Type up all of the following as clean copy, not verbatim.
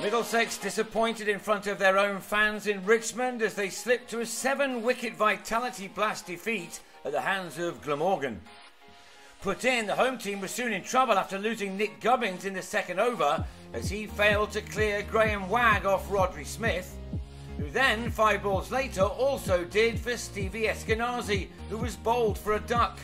Middlesex disappointed in front of their own fans in Richmond as they slipped to a 7-wicket Vitality Blast defeat at the hands of Glamorgan. Put in, the home team was soon in trouble after losing Nick Gubbins in the second over as he failed to clear Graham Wagg off Rodri Smith, who then, 5 balls later, also did for Stevie Eskenazi, who was bowled for a duck.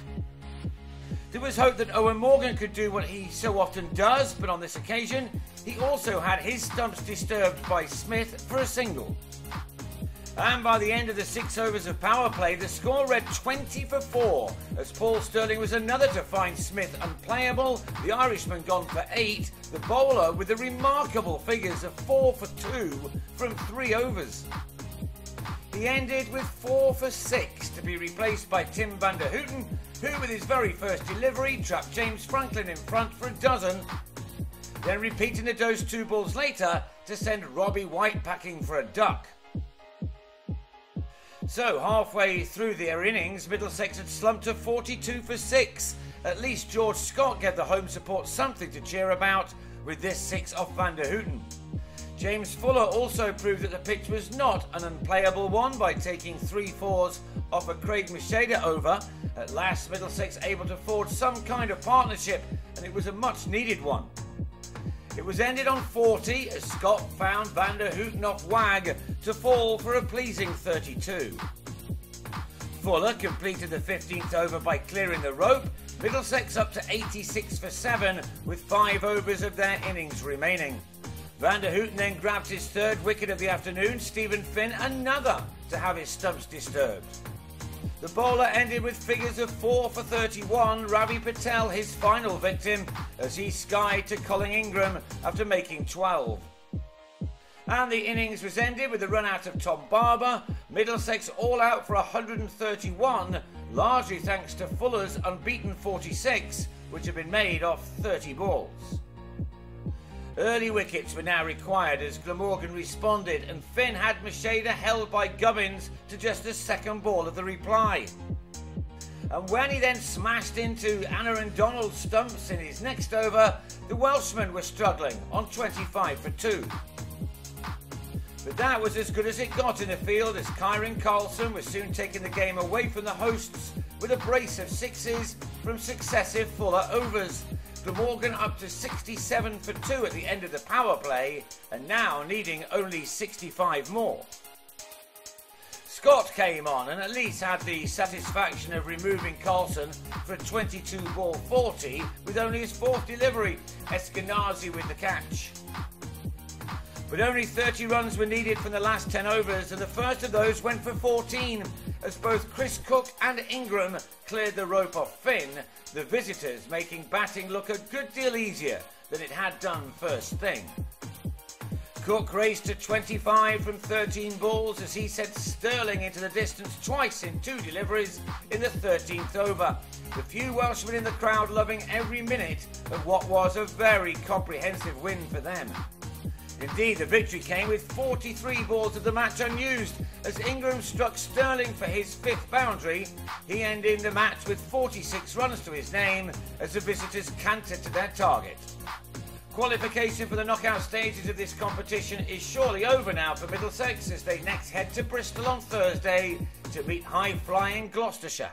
There was hope that Eoin Morgan could do what he so often does, but on this occasion, he also had his stumps disturbed by Smith for a single. And by the end of the 6 overs of power play, the score read 20 for 4, as Paul Stirling was another to find Smith unplayable, the Irishman gone for 8, the bowler with the remarkable figures of 4 for 2 from 3 overs. He ended with 4 for 6 to be replaced by Tim van der Houten, who with his very first delivery trapped James Franklin in front for a dozen, then repeating the dose 2 balls later to send Robbie White packing for a duck. So halfway through their innings, Middlesex had slumped to 42 for 6. At least George Scott gave the home support something to cheer about with this 6 off van der Houten. James Fuller also proved that the pitch was not an unplayable one by taking 3 fours off a Craig Macheda over. At last, Middlesex able to forge some kind of partnership, and it was a much needed one. It was ended on 40 as Scott found van der Houten off Wagg to fall for a pleasing 32. Fuller completed the 15th over by clearing the rope, Middlesex up to 86 for 7 with 5 overs of their innings remaining. Van der Houten then grabbed his 3rd wicket of the afternoon, Stephen Finn another to have his stumps disturbed. The bowler ended with figures of 4 for 31, Ravi Patel his final victim as he skied to Colin Ingram after making 12. And the innings was ended with a run out of Tom Barber, Middlesex all out for 131, largely thanks to Fuller's unbeaten 46, which had been made off 30 balls. Early wickets were now required as Glamorgan responded, and Finn had Macheda held by Gubbins to just the 2nd ball of the reply. And when he then smashed into Anna and Donald's stumps in his next over, the Welshmen were struggling on 25 for 2. But that was as good as it got in the field as Kyron Carlson was soon taking the game away from the hosts with a brace of 6s from successive Fuller overs. Glamorgan up to 67 for 2 at the end of the power play and now needing only 65 more. Scott came on and at least had the satisfaction of removing Carlson for a 22-ball 40 with only his 4th delivery, Eskenazi with the catch. But only 30 runs were needed from the last 10 overs and the first of those went for 14 as both Chris Cook and Ingram cleared the rope off Finn, the visitors making batting look a good deal easier than it had done first thing. Cook raced to 25 from 13 balls as he sent Stirling into the distance twice in 2 deliveries in the 13th over. The few Welshmen in the crowd loving every minute of what was a very comprehensive win for them. Indeed, the victory came with 43 balls of the match unused as Ingram struck Stirling for his 5th boundary. He ended the match with 46 runs to his name as the visitors cantered to their target. Qualification for the knockout stages of this competition is surely over now for Middlesex as they next head to Bristol on Thursday to meet high-flying Gloucestershire.